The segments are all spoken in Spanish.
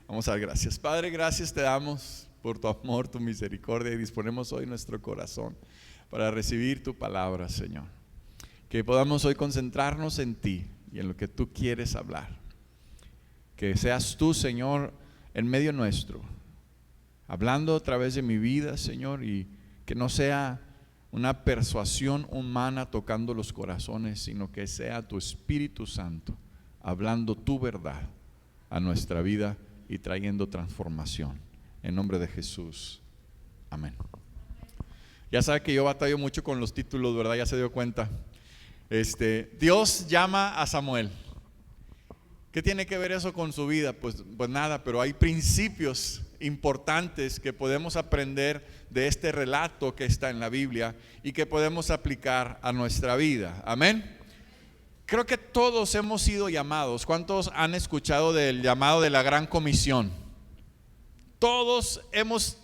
Vamos a dar gracias. Padre, gracias te damos por tu amor, tu misericordia, y disponemos hoy nuestro corazón para recibir tu palabra, Señor. Que podamos hoy concentrarnos en ti y en lo que tú quieres hablar. Que seas tú, Señor, en medio nuestro, hablando a través de mi vida, Señor, y que no sea una persuasión humana tocando los corazones, sino que sea tu Espíritu Santo hablando tu verdad a nuestra vida y trayendo transformación. En nombre de Jesús, amén. Ya sabe que yo batallo mucho con los títulos, ¿verdad? Ya se dio cuenta. Dios llama a Samuel. ¿Qué tiene que ver eso con su vida? Pues nada, pero hay principios importantes que podemos aprender de este relato que está en la Biblia y que podemos aplicar a nuestra vida. Amén. Creo que todos hemos sido llamados. ¿Cuántos han escuchado del llamado de la Gran Comisión? Todos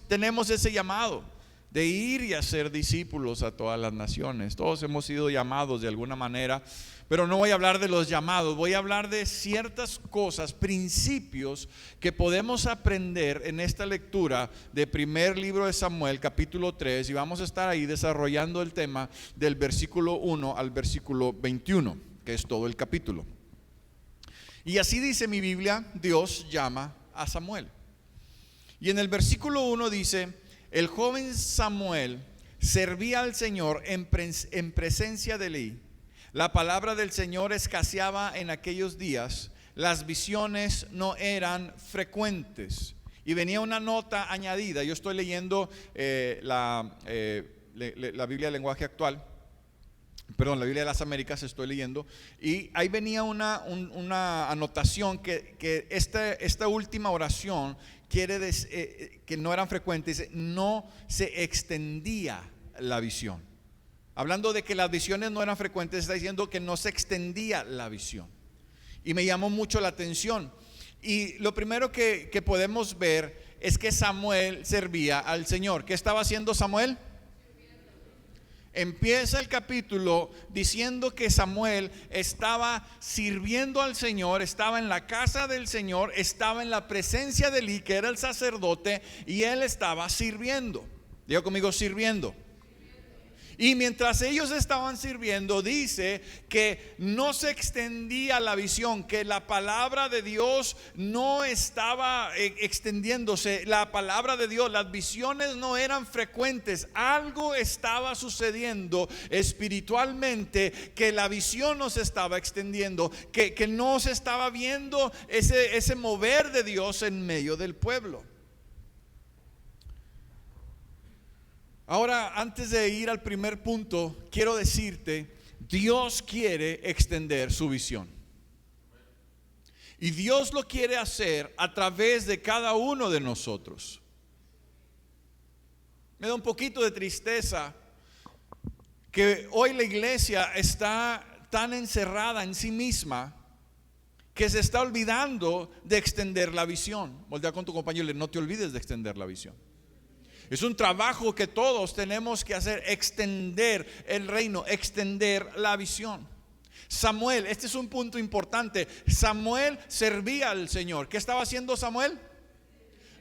tenemos ese llamado de ir y hacer discípulos a todas las naciones. Todos hemos sido llamados de alguna manera, pero no voy a hablar de los llamados, voy a hablar de ciertas cosas, principios que podemos aprender en esta lectura de primer libro de Samuel, capítulo 3, y vamos a estar ahí desarrollando el tema del versículo 1 al versículo 21, que es todo el capítulo. Y así dice mi Biblia: Dios llama a Samuel. Y en el versículo 1 dice: el joven Samuel servía al Señor en presencia de Elí. La palabra del Señor escaseaba en aquellos días, las visiones no eran frecuentes. Y venía una nota añadida. Yo estoy leyendo la Biblia del lenguaje actual, la Biblia de las Américas estoy leyendo, y ahí venía una anotación que esta última oración quiere decir que no eran frecuentes, no se extendía la visión. Hablando de que las visiones no eran frecuentes, está diciendo que no se extendía la visión. Y me llamó mucho la atención. Y lo primero que podemos ver es que Samuel servía al Señor. ¿Qué estaba haciendo Samuel? Empieza el capítulo diciendo que Samuel estaba sirviendo al Señor, estaba en la casa del Señor, estaba en la presencia de Elí, que era el sacerdote, y él estaba sirviendo. Diga conmigo, sirviendo. Y mientras ellos estaban sirviendo, dice que no se extendía la visión, que la palabra de Dios no estaba extendiéndose. La palabra de Dios, las visiones no eran frecuentes. Algo estaba sucediendo espiritualmente, que la visión no se estaba extendiendo, que no se estaba viendo ese mover de Dios en medio del pueblo. Ahora, antes de ir al primer punto, quiero decirte: Dios quiere extender su visión. Y Dios lo quiere hacer a través de cada uno de nosotros. Me da un poquito de tristeza que hoy la iglesia está tan encerrada en sí misma que se está olvidando de extender la visión. Voltea con tu compañero: no te olvides de extender la visión. Es un trabajo que todos tenemos que hacer, extender el reino, extender la visión. Samuel, este es un punto importante. Samuel servía al Señor. ¿Qué estaba haciendo Samuel?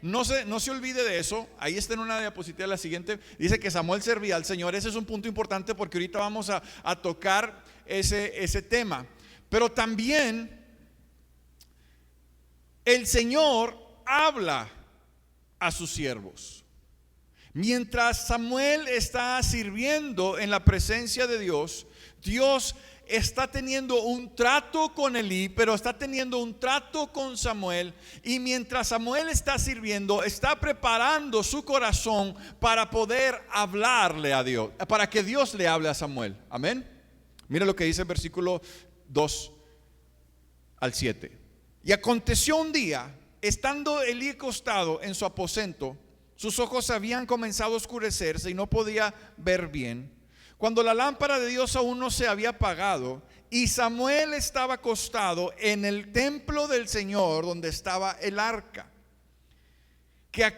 No se olvide de eso. Ahí está en una diapositiva, la siguiente. Dice que Samuel servía al Señor. Ese es un punto importante porque ahorita vamos a tocar ese tema. Pero también el Señor habla a sus siervos. Mientras Samuel está sirviendo en la presencia de Dios, Dios está teniendo un trato con Elí, pero está teniendo un trato con Samuel. Y mientras Samuel está sirviendo, está preparando su corazón para poder hablarle a Dios, para que Dios le hable a Samuel. Amén. Mira lo que dice el versículo 2 al 7. Y aconteció un día, estando Elí acostado en su aposento, sus ojos habían comenzado a oscurecerse y no podía ver bien, cuando la lámpara de Dios aún no se había apagado, y Samuel estaba acostado en el templo del Señor donde estaba el arca. Que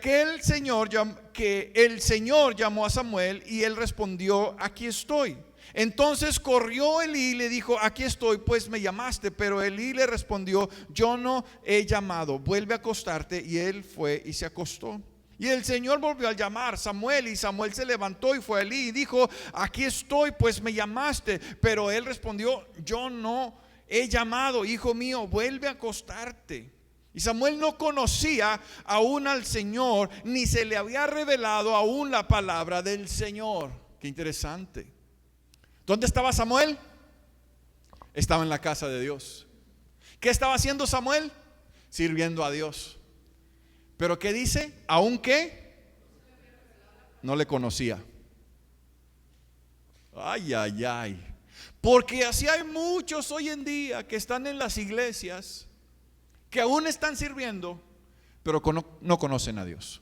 el Señor llamó a Samuel, y él respondió: aquí estoy. Entonces corrió Elí y le dijo: aquí estoy, pues me llamaste. Pero Elí le respondió: yo no he llamado, vuelve a acostarte. Y él fue y se acostó. Y el Señor volvió a llamar: Samuel. Y Samuel se levantó y fue a Elí y dijo: aquí estoy, pues me llamaste. Pero él respondió: yo no he llamado, hijo mío, vuelve a acostarte. Y Samuel no conocía aún al Señor, ni se le había revelado aún la palabra del Señor. Qué interesante. ¿Dónde estaba Samuel? Estaba en la casa de Dios. ¿Qué estaba haciendo Samuel? Sirviendo a Dios. Pero ¿qué dice? Aunque no le conocía. Ay, ay, ay. Porque así hay muchos hoy en día que están en las iglesias, que aún están sirviendo, pero no conocen a Dios.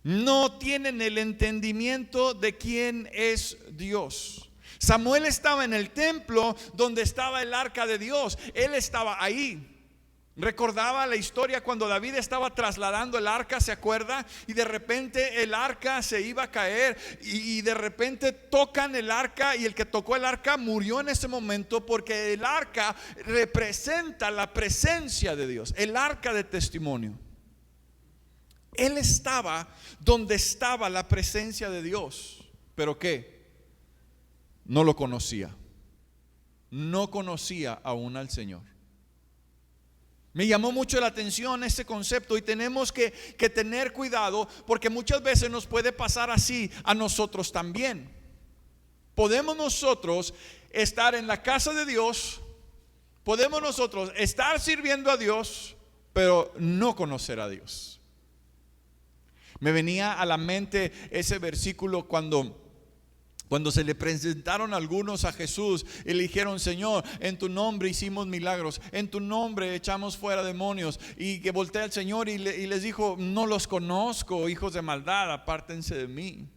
No tienen el entendimiento de quién es Dios. Samuel estaba en el templo donde estaba el arca de Dios. Él estaba ahí. Recordaba la historia cuando David estaba trasladando el arca, ¿se acuerda? Y de repente el arca se iba a caer y de repente tocan el arca, y el que tocó el arca murió en ese momento, porque el arca representa la presencia de Dios, el arca de testimonio. Él estaba donde estaba la presencia de Dios, pero ¿qué? No lo conocía. No conocía aún al Señor. Me llamó mucho la atención este concepto, y tenemos que tener cuidado, porque muchas veces nos puede pasar así a nosotros también. Podemos nosotros estar en la casa de Dios, podemos nosotros estar sirviendo a Dios, pero no conocer a Dios. Me venía a la mente ese versículo cuando se le presentaron algunos a Jesús y le dijeron: Señor, en tu nombre hicimos milagros, en tu nombre echamos fuera demonios. Y que voltea el Señor y les dijo: no los conozco, hijos de maldad, apártense de mí.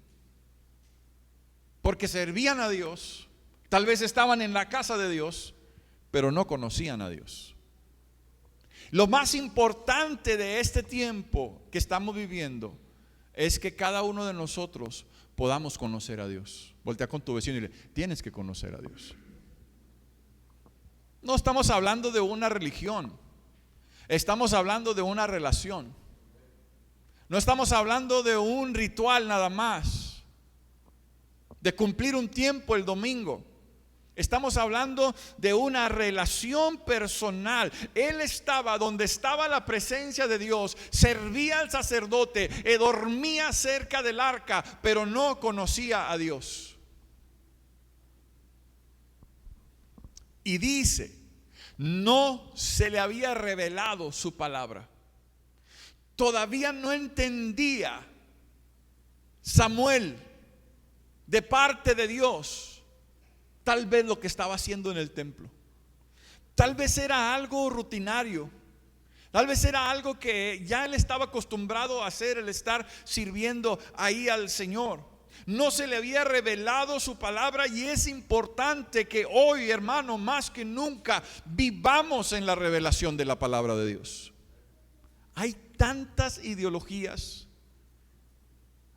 Porque servían a Dios, tal vez estaban en la casa de Dios, pero no conocían a Dios. Lo más importante de este tiempo que estamos viviendo es que cada uno de nosotros podamos conocer a Dios. Voltea con tu vecino y dile: tienes que conocer a Dios. No estamos hablando de una religión, estamos hablando de una relación. No estamos hablando de un ritual nada más, de cumplir un tiempo el domingo. Estamos hablando de una relación personal. Él estaba donde estaba la presencia de Dios, servía al sacerdote, dormía cerca del arca, pero no conocía a Dios. Y dice: no se le había revelado su palabra. Todavía no entendía Samuel de parte de Dios tal vez lo que estaba haciendo en el templo. Tal vez era algo rutinario, tal vez era algo que ya él estaba acostumbrado a hacer, el estar sirviendo ahí al Señor. No se le había revelado su palabra, y es importante que hoy, hermano, más que nunca vivamos en la revelación de la palabra de Dios. Hay tantas ideologías,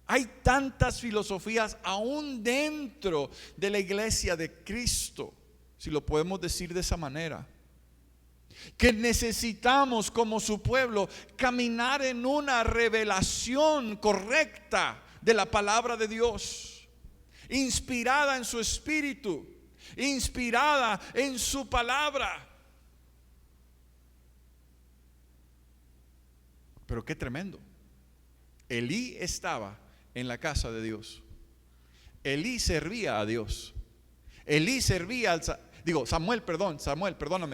hay tantas filosofías aún dentro de la iglesia de Cristo, si lo podemos decir de esa manera, que necesitamos como su pueblo caminar en una revelación correcta de la palabra de Dios, inspirada en su espíritu, inspirada en su palabra. Pero qué tremendo. Elí estaba en la casa de Dios. Elí servía a Dios. Elí servía al Samuel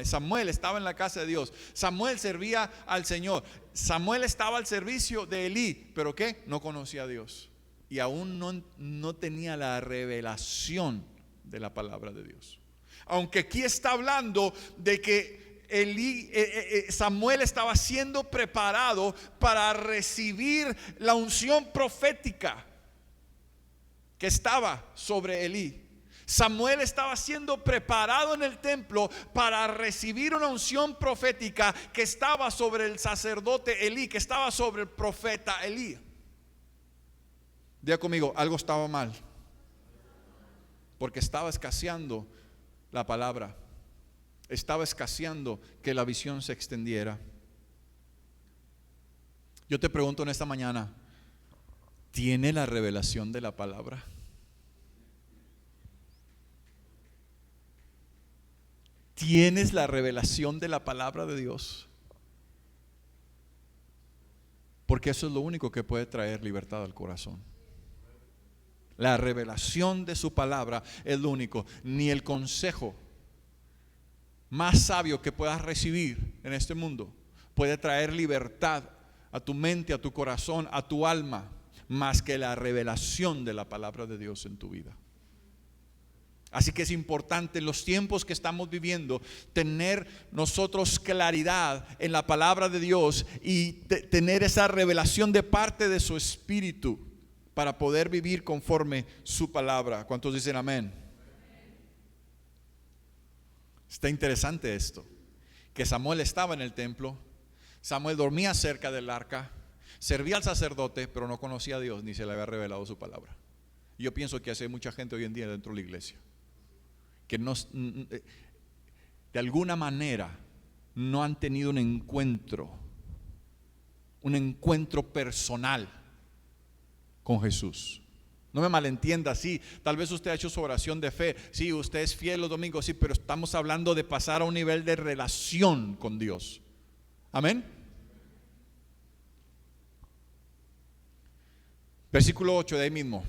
estaba en la casa de Dios. Samuel servía al Señor. Samuel estaba al servicio de Elí, pero ¿qué? No conocía a Dios, y aún no tenía la revelación de la palabra de Dios. Aunque aquí está hablando de que Samuel estaba siendo preparado para recibir la unción profética que estaba sobre Elí. Samuel estaba siendo preparado en el templo para recibir una unción profética que estaba sobre el sacerdote Elí, que estaba sobre el profeta Elí. Diga conmigo: algo estaba mal. porque estaba escaseando la palabra. Estaba escaseando que la visión se extendiera. Yo te pregunto en esta mañana, ¿tiene la revelación de la palabra? ¿Tienes la revelación de la palabra de Dios? Porque eso es lo único que puede traer libertad al corazón. La revelación de su palabra es lo único. Ni el consejo más sabio que puedas recibir en este mundo puede traer libertad a tu mente, a tu corazón, a tu alma, más que la revelación de la palabra de Dios en tu vida. Así que es importante en los tiempos que estamos viviendo tener nosotros claridad en la palabra de Dios y tener esa revelación de parte de su Espíritu para poder vivir conforme su palabra. ¿Cuántos dicen amén? Está interesante esto, que Samuel estaba en el templo, Samuel dormía cerca del arca, servía al sacerdote, pero no conocía a Dios ni se le había revelado su palabra. Y yo pienso que hay mucha gente hoy en día dentro de la iglesia que no, de alguna manera no han tenido un encuentro personal con Jesús. No me malentienda, sí, tal vez usted ha hecho su oración de fe, sí, usted es fiel los domingos, sí, pero estamos hablando de pasar a un nivel de relación con Dios. Amén. Versículo 8 de ahí mismo.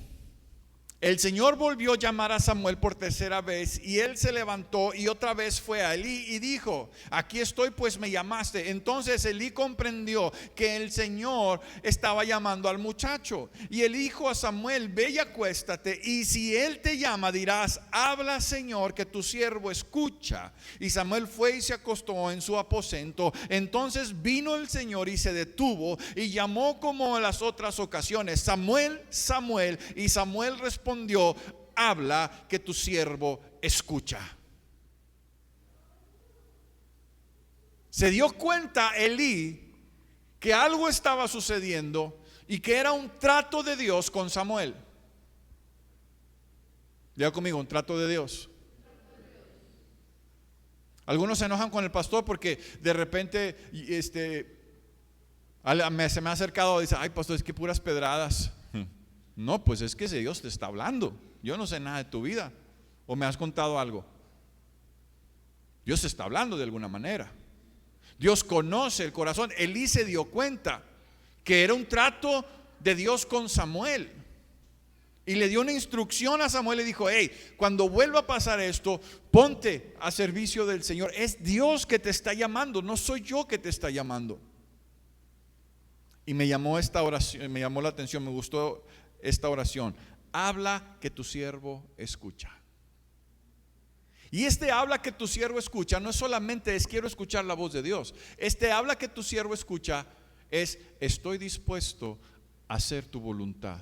El Señor volvió a llamar a Samuel por tercera vez, y él se levantó y otra vez fue a Elí y dijo: aquí estoy, pues me llamaste. Entonces Elí comprendió que el Señor estaba llamando al muchacho, y él dijo a Samuel: ve y acuéstate, y si él te llama dirás: habla, Señor, que tu siervo escucha. Y Samuel fue y se acostó en su aposento. Entonces vino el Señor y se detuvo y llamó como en las otras ocasiones: Samuel, Samuel. Y Samuel respondió: habla, que tu siervo escucha. Se dio cuenta Elí que algo estaba sucediendo y que era un trato de Dios con Samuel. Diga conmigo: un trato de Dios. Algunos se enojan con el pastor porque de repente se me ha acercado y dice: ay, pastor, es que puras pedradas. No, pues es que Dios te está hablando. Yo no sé nada de tu vida, o me has contado algo. Dios te está hablando de alguna manera. Dios conoce el corazón. Elí se dio cuenta que era un trato de Dios con Samuel, y le dio una instrucción a Samuel. Le dijo: hey, cuando vuelva a pasar esto, ponte a servicio del Señor. Es Dios que te está llamando, no soy yo que te está llamando. Y me llamó esta oración, me llamó la atención, me gustó esta oración: habla, que tu siervo escucha. Y habla, que tu siervo escucha, no es solamente es quiero escuchar la voz de Dios. Habla, que tu siervo escucha es: estoy dispuesto a hacer tu voluntad.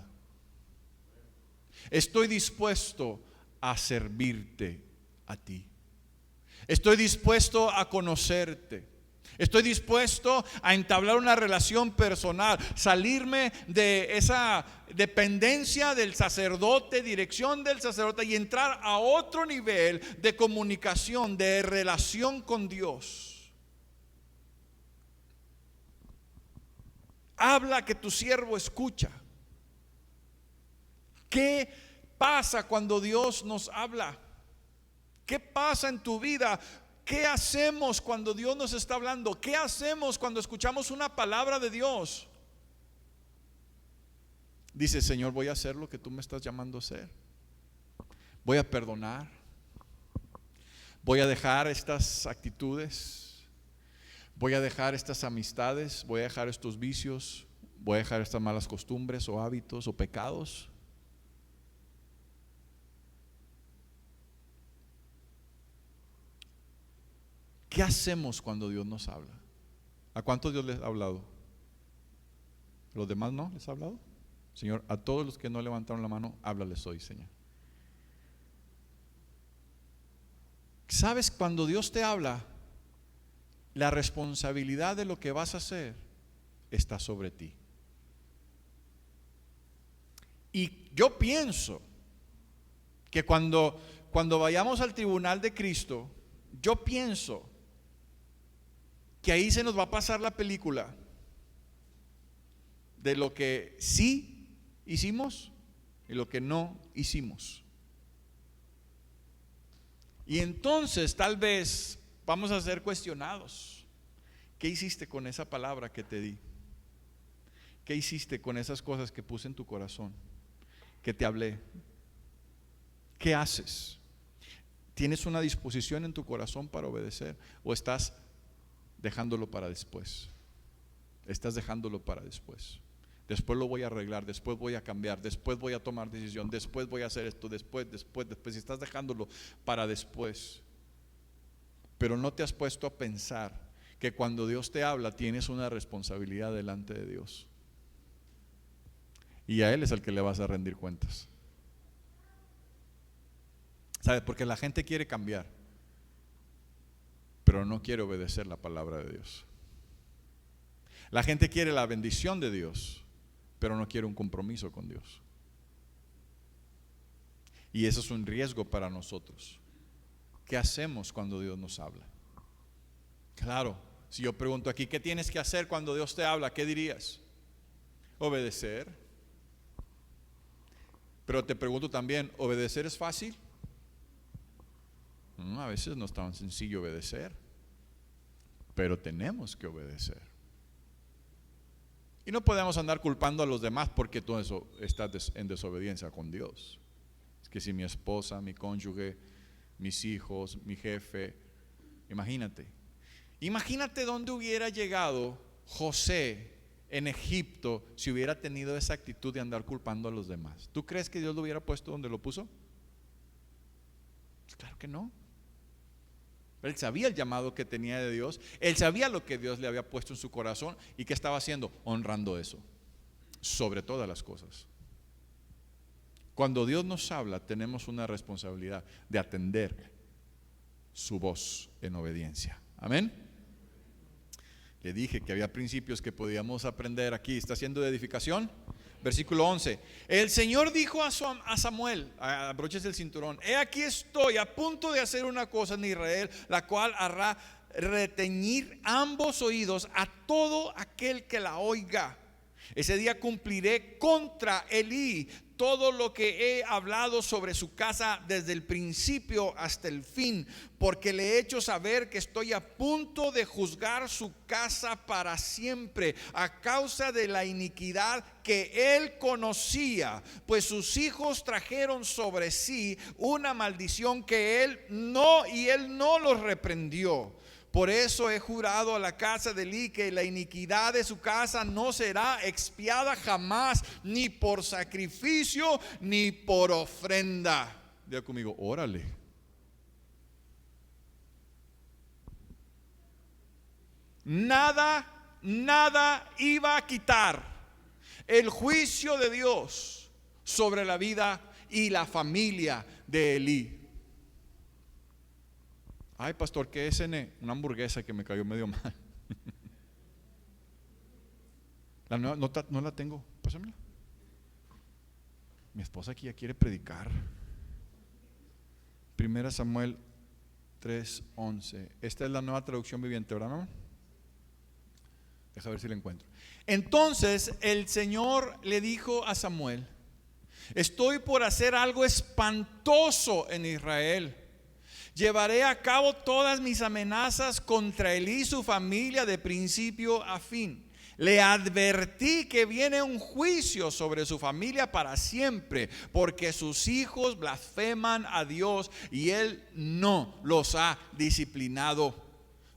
Estoy dispuesto a servirte a ti. Estoy dispuesto a conocerte. Estoy dispuesto a entablar una relación personal, salirme de esa dependencia del sacerdote, dirección del sacerdote, y entrar a otro nivel de comunicación, de relación con Dios. Habla, que tu siervo escucha. ¿Qué pasa cuando Dios nos habla? ¿Qué pasa en tu vida? ¿Qué hacemos cuando Dios nos está hablando? ¿Qué hacemos cuando escuchamos una palabra de Dios? Dice: Señor, voy a hacer lo que tú me estás llamando a hacer. Voy a perdonar. Voy a dejar estas actitudes. Voy a dejar estas amistades. Voy a dejar estos vicios. Voy a dejar estas malas costumbres o hábitos o pecados. ¿Qué hacemos cuando Dios nos habla? ¿A cuántos Dios les ha hablado? ¿A los demás no les ha hablado? Señor, a todos los que no levantaron la mano, háblales hoy, Señor. ¿Sabes? Cuando Dios te habla, la responsabilidad de lo que vas a hacer está sobre ti. Y yo pienso que cuando vayamos al tribunal de Cristo, yo pienso que ahí se nos va a pasar la película de lo que sí hicimos y lo que no hicimos. Y entonces tal vez vamos a ser cuestionados. ¿Qué hiciste con esa palabra que te di? ¿Qué hiciste con esas cosas que puse en tu corazón? Que te hablé. ¿Qué haces? ¿Tienes una disposición en tu corazón para obedecer? ¿O estás dejándolo para después? Estás dejándolo para después. Después lo voy a arreglar, después voy a cambiar, después voy a tomar decisión, después voy a hacer esto, después. Y estás dejándolo para después. Pero no te has puesto a pensar que cuando Dios te habla tienes una responsabilidad delante de Dios. Y a Él es el que le vas a rendir cuentas. ¿Sabes? Porque la gente quiere cambiar, pero no quiere obedecer la palabra de Dios. La gente quiere la bendición de Dios, pero no quiere un compromiso con Dios. Y eso es un riesgo para nosotros. ¿Qué hacemos cuando Dios nos habla? Claro, si yo pregunto aquí, ¿qué tienes que hacer cuando Dios te habla? ¿Qué dirías? Obedecer. Pero te pregunto también, ¿obedecer es fácil? A veces no es tan sencillo obedecer, pero tenemos que obedecer. Y no podemos andar culpando a los demás porque todo eso está en desobediencia con Dios. Es que si mi esposa, mi cónyuge, mis hijos, mi jefe, imagínate dónde hubiera llegado José en Egipto si hubiera tenido esa actitud de andar culpando a los demás. ¿Tú crees que Dios lo hubiera puesto donde lo puso? Pues claro que no. Él sabía el llamado que tenía de Dios, él sabía lo que Dios le había puesto en su corazón y que estaba haciendo, honrando eso sobre todas las cosas. Cuando Dios nos habla, tenemos una responsabilidad de atender su voz en obediencia. Amén. Le dije que había principios que podíamos aprender aquí. ¿Está siendo de edificación? Versículo 11. El Señor dijo a Samuel, abróchese el cinturón: he aquí estoy a punto de hacer una cosa en Israel, la cual hará reteñir ambos oídos a todo aquel que la oiga. Ese día cumpliré contra Elí todo lo que he hablado sobre su casa desde el principio hasta el fin, porque le he hecho saber que estoy a punto de juzgar su casa para siempre a causa de la iniquidad que él conocía, pues sus hijos trajeron sobre sí una maldición que él no los reprendió. Por eso he jurado a la casa de Elí que la iniquidad de su casa no será expiada jamás, ni por sacrificio ni por ofrenda. Diga conmigo, órale. Nada iba a quitar el juicio de Dios sobre la vida y la familia de Elí. Ay, pastor, ¿qué es una hamburguesa que me cayó medio mal? La nueva, no la tengo, pásamela. Mi esposa aquí ya quiere predicar. 1 Samuel 3:11. Esta es la Nueva Traducción Viviente, ¿verdad, mamá? Deja ver si la encuentro. Entonces el Señor le dijo a Samuel: estoy por hacer algo espantoso en Israel. Llevaré a cabo todas mis amenazas contra Elí y su familia de principio a fin. Le advertí que viene un juicio sobre su familia para siempre, porque sus hijos blasfeman a Dios y él no los ha disciplinado.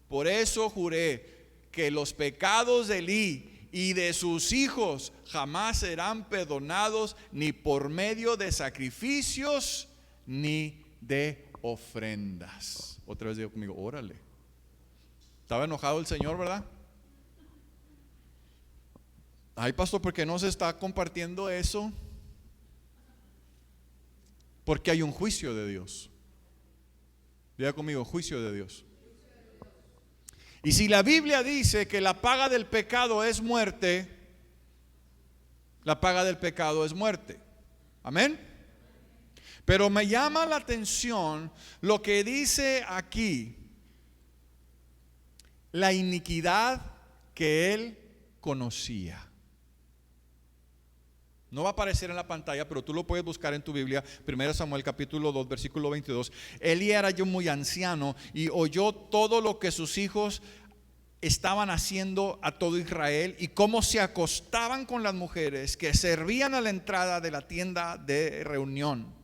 Por eso juré que los pecados de Elí y de sus hijos jamás serán perdonados, ni por medio de sacrificios ni de ofrendas. Otra vez digo conmigo, órale. Estaba enojado el Señor, ¿verdad? Ay, pastor, ¿por qué no se está compartiendo eso? Porque hay un juicio de Dios. Diga conmigo, juicio de Dios. Y si la Biblia dice que la paga del pecado es muerte, la paga del pecado es muerte. Amén. Pero me llama la atención lo que dice aquí: la iniquidad que él conocía. No va a aparecer en la pantalla, pero tú lo puedes buscar en tu Biblia. 1 Samuel capítulo 2 versículo 22. Elí era ya muy anciano y oyó todo lo que sus hijos estaban haciendo a todo Israel, y cómo se acostaban con las mujeres que servían a la entrada de la tienda de reunión.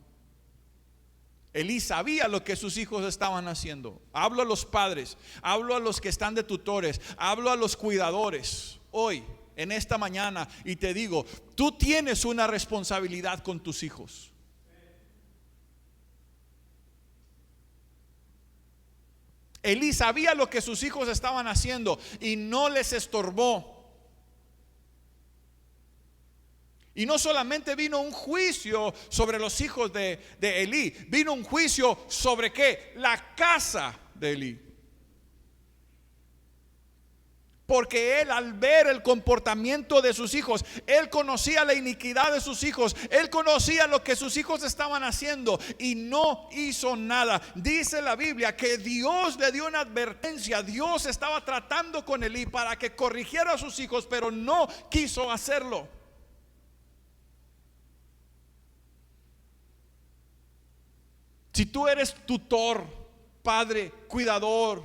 Elí sabía lo que sus hijos estaban haciendo. Hablo a los padres, hablo a los que están de tutores, hablo a los cuidadores hoy, en esta mañana, y te digo, tú tienes una responsabilidad con tus hijos. Elí sabía lo que sus hijos estaban haciendo y no les estorbó. Y no solamente vino un juicio sobre los hijos de Elí, vino un juicio sobre ¿qué? La casa de Elí. Porque él, al ver el comportamiento de sus hijos, él conocía la iniquidad de sus hijos, él conocía lo que sus hijos estaban haciendo y no hizo nada. Dice la Biblia que Dios le dio una advertencia. Dios estaba tratando con Elí para que corrigiera a sus hijos, pero no quiso hacerlo. Si tú eres tutor, padre, cuidador,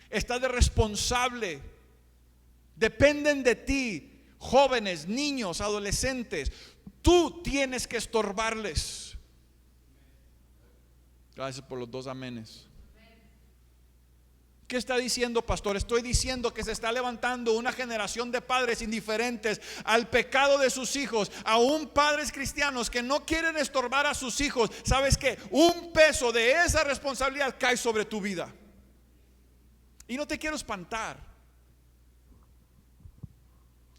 estás de responsable, dependen de ti, jóvenes, niños, adolescentes, tú tienes que estorbarles. Gracias por los 2 amenes. ¿Qué está diciendo, pastor? Estoy diciendo que se está levantando una generación de padres indiferentes al pecado de sus hijos, aún padres cristianos que no quieren estorbar a sus hijos. ¿Sabes qué? Un peso de esa responsabilidad cae sobre tu vida. Y no te quiero espantar.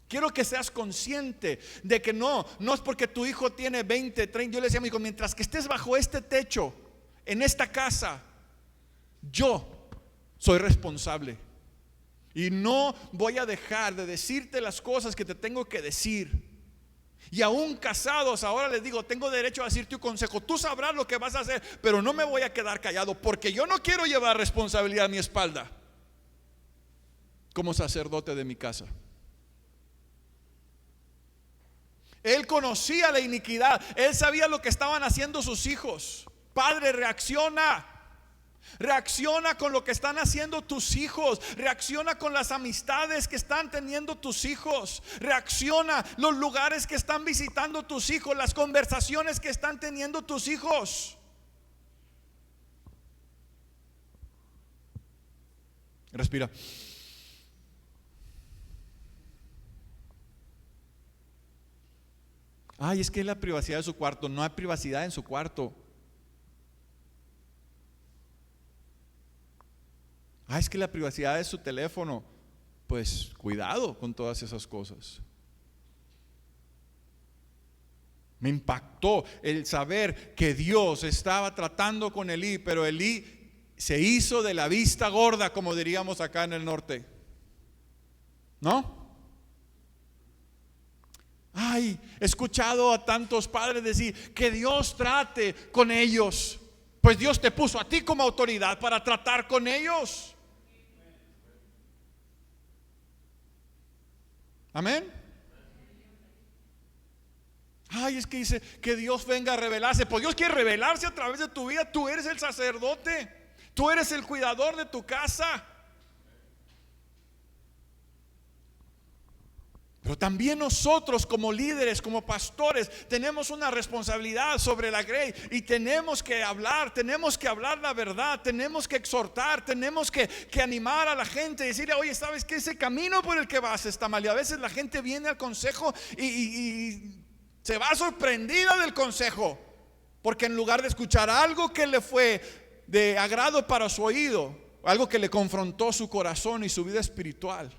Quiero que seas consciente de que no es porque tu hijo tiene 20, 30. Yo le decía a mi hijo, mientras que estés bajo este techo, en esta casa, yo soy responsable. Y no voy a dejar de decirte las cosas que te tengo que decir. Y aún casados, ahora les digo, tengo derecho a decirte un consejo. Tú sabrás lo que vas a hacer, pero no me voy a quedar callado, porque yo no quiero llevar responsabilidad a mi espalda como sacerdote de mi casa. Él conocía la iniquidad, él sabía lo que estaban haciendo sus hijos. Padre, reacciona. Reacciona con lo que están haciendo tus hijos. Reacciona con las amistades que están teniendo tus hijos. Reacciona los lugares que están visitando tus hijos, las conversaciones que están teniendo tus hijos. Respira. Ay, es que es la privacidad de su cuarto. No hay privacidad en su cuarto. Es que la privacidad de su teléfono. Pues cuidado con todas esas cosas. Me impactó el saber que Dios estaba tratando con Elí, pero Elí se hizo de la vista gorda, como diríamos acá en el norte. ¿No? He escuchado a tantos padres decir que Dios trate con ellos. Pues Dios te puso a ti como autoridad para tratar con ellos. Amén. Es que dice que Dios venga a revelarse. Pues Dios quiere revelarse a través de tu vida. Tú eres el sacerdote, tú eres el cuidador de tu casa. Pero también nosotros como líderes, como pastores, tenemos una responsabilidad sobre la grey. Y tenemos que hablar la verdad, tenemos que exhortar, tenemos que animar a la gente, decirle, oye, ¿sabes qué? Ese camino por el que vas está mal. Y a veces la gente viene al consejo y se va sorprendida del consejo, porque en lugar de escuchar algo que le fue de agrado para su oído, algo que le confrontó su corazón y su vida espiritual,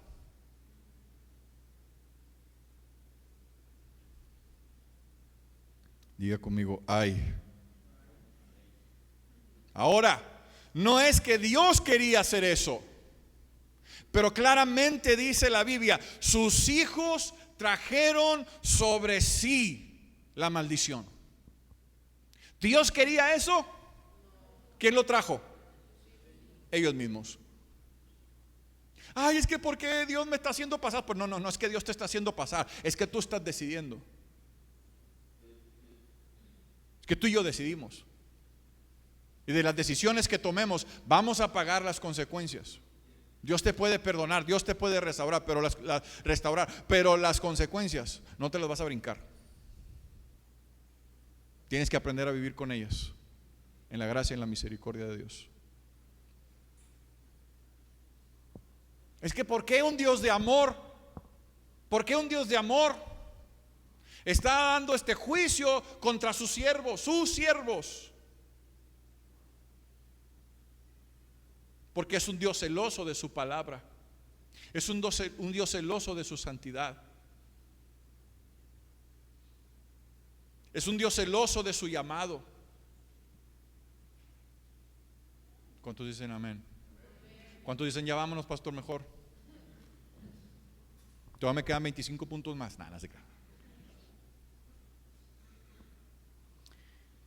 diga conmigo, Ahora, no es que Dios quería hacer eso, pero claramente dice la Biblia, sus hijos trajeron sobre sí la maldición. ¿Dios quería eso? ¿Quién lo trajo? Ellos mismos. Ay, es que ¿por qué Dios me está haciendo pasar? Pues no es que Dios te está haciendo pasar, es que tú estás decidiendo. Es que tú y yo decidimos. Y de las decisiones que tomemos vamos a pagar las consecuencias. Dios te puede perdonar, Dios te puede restaurar, pero las consecuencias no te las vas a brincar. Tienes que aprender a vivir con ellas, en la gracia y en la misericordia de Dios. Es que ¿por qué un Dios de amor? ¿Por qué un Dios de amor está dando este juicio contra sus siervos? Porque es un Dios celoso de su palabra. Es un Dios celoso de su santidad. Es un Dios celoso de su llamado. ¿Cuántos dicen amén? ¿Cuántos dicen ya vámonos, pastor, mejor? Todavía me quedan 25 puntos más. Nada, se queda.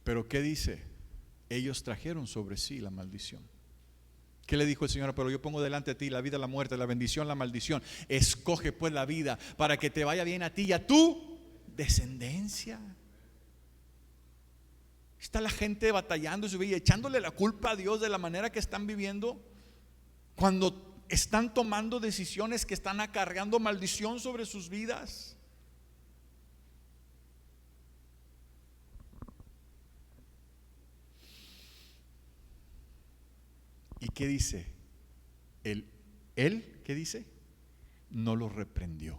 Pero ¿qué dice? Ellos trajeron sobre sí la maldición. ¿Qué le dijo el Señor? Pero yo pongo delante de ti la vida, la muerte, la bendición, la maldición. Escoge pues la vida para que te vaya bien a ti y a tu descendencia. Está la gente batallando y echándole la culpa a Dios de la manera que están viviendo, cuando están tomando decisiones que están acarreando maldición sobre sus vidas. ¿Y qué dice? Él, ¿qué dice? No lo reprendió.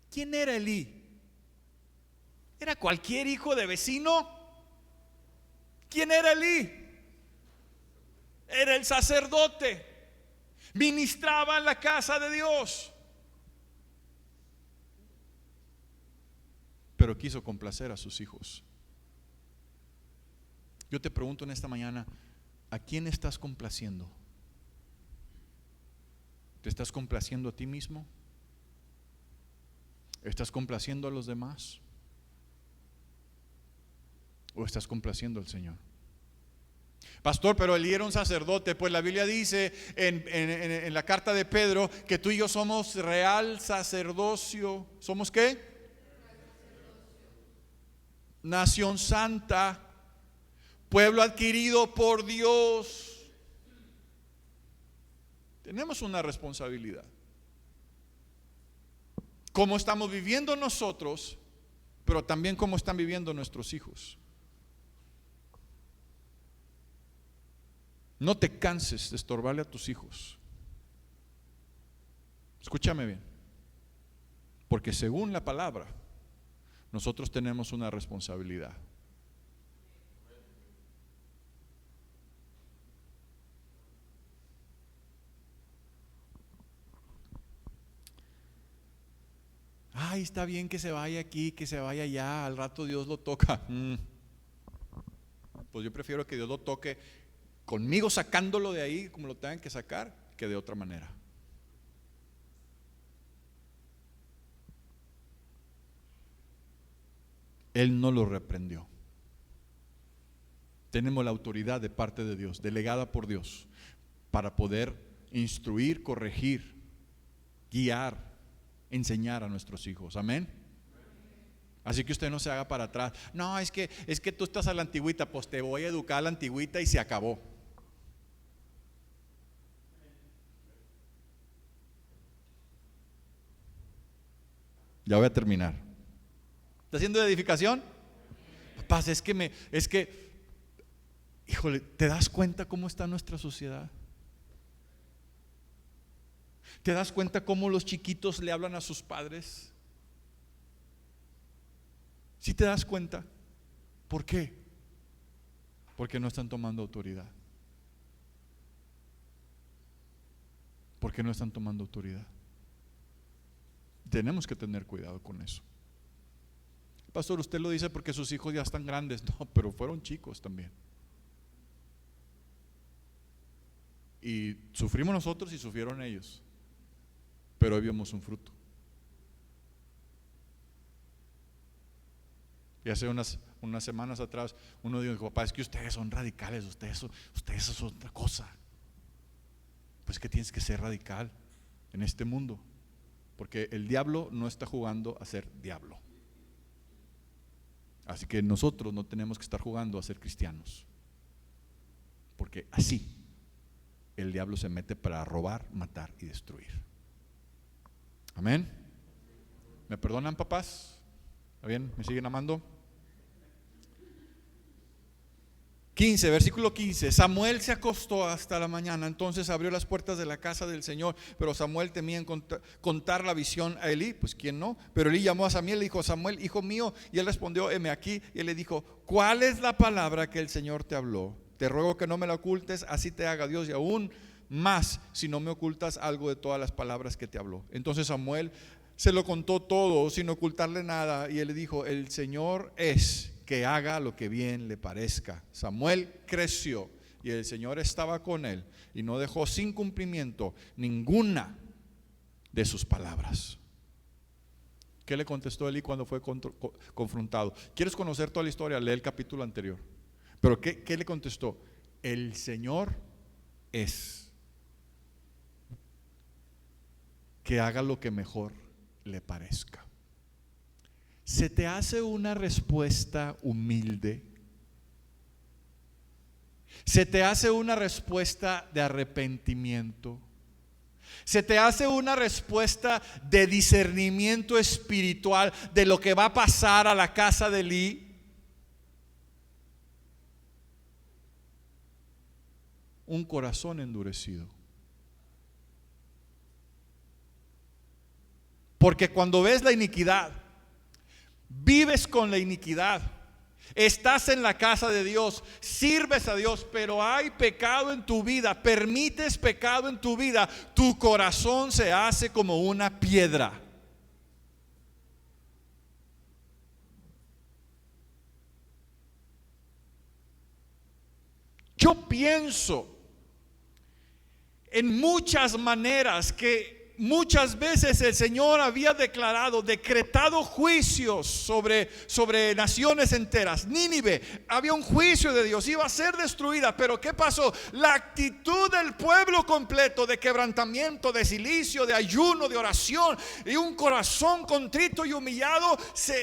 ¿Quién era Elí? ¿Era cualquier hijo de vecino? ¿Quién era Elí? Era el sacerdote. Ministraba en la casa de Dios. Pero quiso complacer a sus hijos. Yo te pregunto en esta mañana, ¿a quién estás complaciendo? ¿Te estás complaciendo a ti mismo? ¿Estás complaciendo a los demás? ¿O estás complaciendo al Señor? Pastor, pero Elí era un sacerdote. Pues la Biblia dice en la carta de Pedro que tú y yo somos real sacerdocio. ¿Somos qué? Nación santa, pueblo adquirido por Dios. Tenemos una responsabilidad. Cómo estamos viviendo nosotros, pero también cómo están viviendo nuestros hijos. No te canses de estorbarle a tus hijos. Escúchame bien, porque según la palabra, nosotros tenemos una responsabilidad. Ay, está bien que se vaya aquí, que se vaya allá, al rato Dios lo toca. Pues yo prefiero que Dios lo toque conmigo sacándolo de ahí como lo tengan que sacar, que de otra manera. Él no lo reprendió. Tenemos la autoridad de parte de Dios, delegada por Dios, para poder instruir, corregir, guiar, enseñar a nuestros hijos. Amén. Así que usted no se haga para atrás. No, es que tú estás a la antigüita. Pues te voy a educar a la antigüita y se acabó. Ya voy a terminar. ¿Está haciendo edificación? Papás, híjole, ¿te das cuenta cómo está nuestra sociedad? ¿Te das cuenta cómo los chiquitos le hablan a sus padres? ¿Sí te das cuenta? ¿Por qué? Porque no están tomando autoridad. Porque no están tomando autoridad. Tenemos que tener cuidado con eso. Pastor, usted lo dice porque sus hijos ya están grandes. No, pero fueron chicos también. Y sufrimos nosotros y sufrieron ellos. Pero hoy vemos un fruto. Y hace unas semanas atrás uno dijo: papá, es que ustedes son radicales, ustedes son otra cosa. Pues que tienes que ser radical en este mundo, porque el diablo no está jugando a ser diablo. Así que nosotros no tenemos que estar jugando a ser cristianos, porque así el diablo se mete para robar, matar y destruir. Amén. ¿Me perdonan, papás? ¿Está bien? ¿Me siguen amando? 15, versículo 15. Samuel se acostó hasta la mañana, entonces abrió las puertas de la casa del Señor, pero Samuel temía en contar la visión a Elí, pues quién no. Pero Elí llamó a Samuel y le dijo: Samuel, hijo mío. Y él respondió: heme aquí. Y él le dijo: ¿cuál es la palabra que el Señor te habló? Te ruego que no me la ocultes, así te haga Dios, y aún más si no me ocultas algo de todas las palabras que te habló. Entonces Samuel se lo contó todo sin ocultarle nada, y él le dijo: el Señor es que haga lo que bien le parezca. Samuel creció y el Señor estaba con él, y no dejó sin cumplimiento ninguna de sus palabras. ¿Qué le contestó Elí cuando fue confrontado? ¿Quieres conocer toda la historia? Lee el capítulo anterior. Pero ¿qué le contestó? El Señor es que haga lo que mejor le parezca. ¿Se te hace una respuesta humilde? ¿Se te hace una respuesta de arrepentimiento? ¿Se te hace una respuesta de discernimiento espiritual de lo que va a pasar a la casa de Elí? Un corazón endurecido. Porque cuando ves la iniquidad, vives con la iniquidad, estás en la casa de Dios, sirves a Dios, pero hay pecado en tu vida, permites pecado en tu vida, tu corazón se hace como una piedra. Yo pienso en muchas maneras que muchas veces el Señor había decretado juicios sobre naciones enteras. Nínive, había un juicio de Dios, iba a ser destruida. Pero ¿qué pasó? La actitud del pueblo completo de quebrantamiento, de silicio, de ayuno, de oración y un corazón contrito y humillado,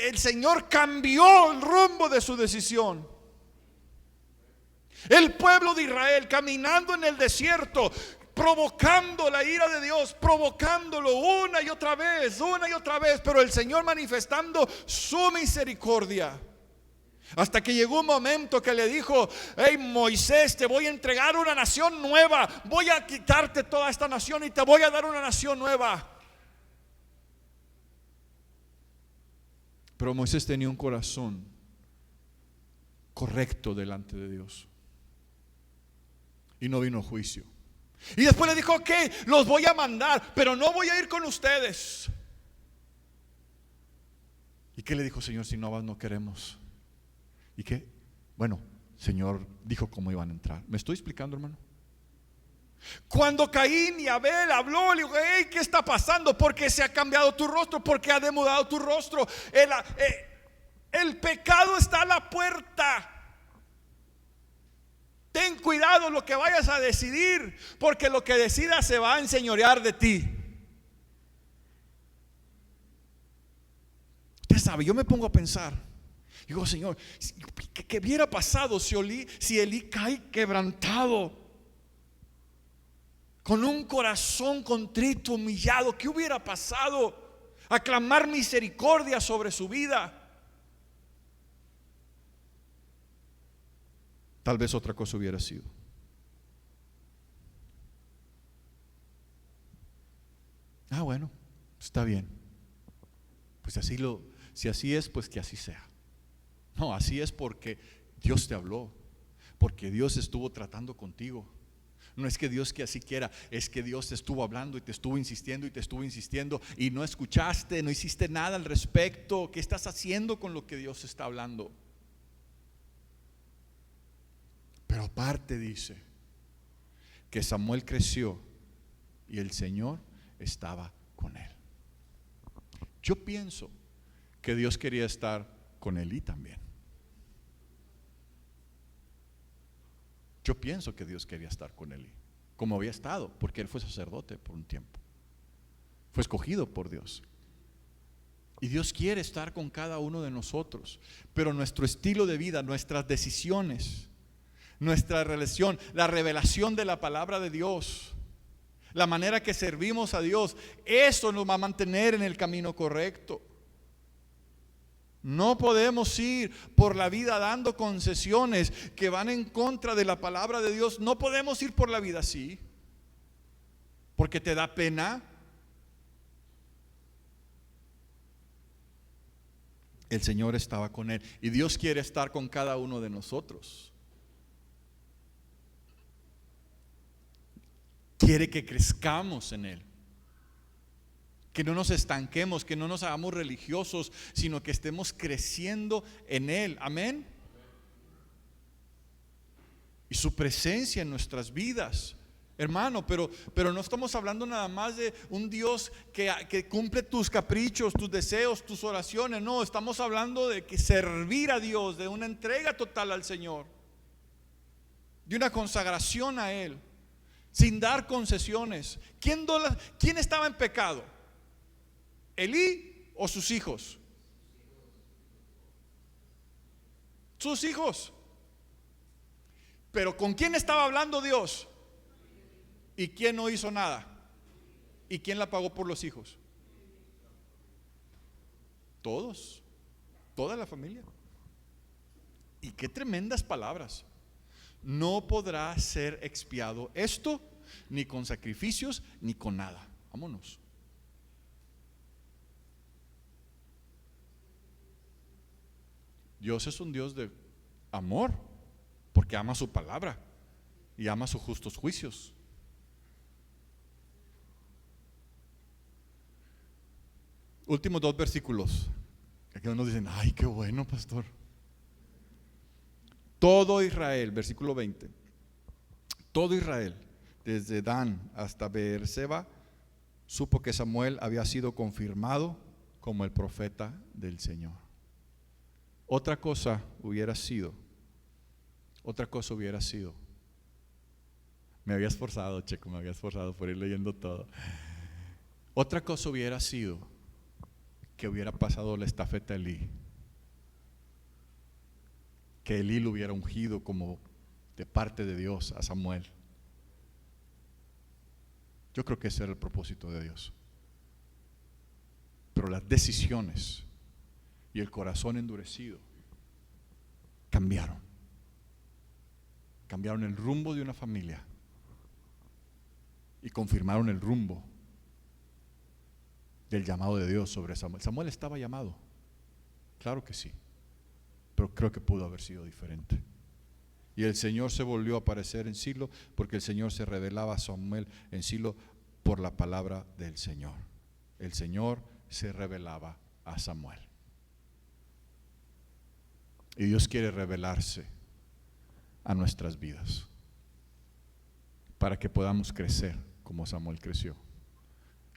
el Señor cambió el rumbo de su decisión. El pueblo de Israel caminando en el desierto, provocando la ira de Dios, provocándolo una y otra vez, pero el Señor manifestando su misericordia. Hasta que llegó un momento que le dijo: hey Moisés, te voy a entregar una nación nueva, voy a quitarte toda esta nación y te voy a dar una nación nueva. Pero Moisés tenía un corazón correcto delante de Dios, y no vino juicio. Y después le dijo: ok, los voy a mandar, pero no voy a ir con ustedes. ¿Y qué le dijo? Señor, si no vas no queremos. ¿Y qué? Bueno, Señor dijo cómo iban a entrar. ¿Me estoy explicando, hermano? Cuando Caín y Abel habló, le dijo: hey, ¿qué está pasando? ¿Por qué se ha cambiado tu rostro? ¿Por qué ha demudado tu rostro? El pecado está a la puerta. Ten cuidado lo que vayas a decidir, porque lo que decidas se va a enseñorear de ti. Usted sabe, yo me pongo a pensar, digo: Señor, ¿qué hubiera pasado si Elí cae quebrantado, con un corazón contrito, humillado? ¿Qué hubiera pasado? A clamar misericordia sobre su vida. Tal vez otra cosa hubiera sido. Bueno, está bien. Pues si así es, pues que así sea. No, así es porque Dios te habló, porque Dios estuvo tratando contigo. No es que Dios que así quiera, es que Dios te estuvo hablando y te estuvo insistiendo y te estuvo insistiendo, y no escuchaste, no hiciste nada al respecto. ¿Qué estás haciendo con lo que Dios está hablando? Pero aparte dice que Samuel creció y el Señor estaba con él. Yo pienso que Dios quería estar con Elí también. Yo pienso que Dios quería estar con Elí, como había estado, porque él fue sacerdote por un tiempo. Fue escogido por Dios. Y Dios quiere estar con cada uno de nosotros, pero nuestro estilo de vida, nuestras decisiones, nuestra relación, la revelación de la palabra de Dios, la manera que servimos a Dios, eso nos va a mantener en el camino correcto. No podemos ir por la vida dando concesiones que van en contra de la palabra de Dios. No podemos ir por la vida así, porque te da pena. El Señor estaba con él y Dios quiere estar con cada uno de nosotros. Quiere que crezcamos en él, que no nos estanquemos, que no nos hagamos religiosos, sino que estemos creciendo en él. Amén. Y su presencia en nuestras vidas, hermano, pero no estamos hablando nada más de un Dios que cumple tus caprichos, tus deseos, tus oraciones. No, estamos hablando de que servir a Dios, de una entrega total al Señor, de una consagración a Él, sin dar concesiones. ¿Quién estaba en pecado? ¿Elí o sus hijos? Sus hijos. Pero ¿con quién estaba hablando Dios? ¿Y quién no hizo nada? ¿Y quién la pagó por los hijos? Todos, toda la familia. Y qué tremendas palabras. No podrá ser expiado esto, ni con sacrificios, ni con nada. Vámonos. Dios es un Dios de amor, porque ama su palabra y ama sus justos juicios. Últimos 2 versículos. Aquí unos dicen, ay, qué bueno, pastor. Todo Israel, versículo 20. Todo Israel, desde Dan hasta Beerseba, supo que Samuel había sido confirmado como el profeta del Señor. Otra cosa hubiera sido, me había esforzado, Checo, me había esforzado por ir leyendo todo. Otra cosa hubiera sido que hubiera pasado la estafeta a Elí, que Elí lo hubiera ungido como de parte de Dios a Samuel. Yo creo que ese era el propósito de Dios. Pero las decisiones y el corazón endurecido cambiaron el rumbo de una familia y confirmaron el rumbo del llamado de Dios sobre Samuel. Samuel estaba llamado, claro que sí, pero creo que pudo haber sido diferente. Y el Señor se volvió a aparecer en Silo, porque el Señor se revelaba a Samuel en Silo por la palabra del Señor. El Señor se revelaba a Samuel. Y Dios quiere revelarse a nuestras vidas para que podamos crecer como Samuel creció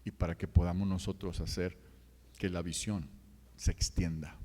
y para que podamos nosotros hacer que la visión se extienda.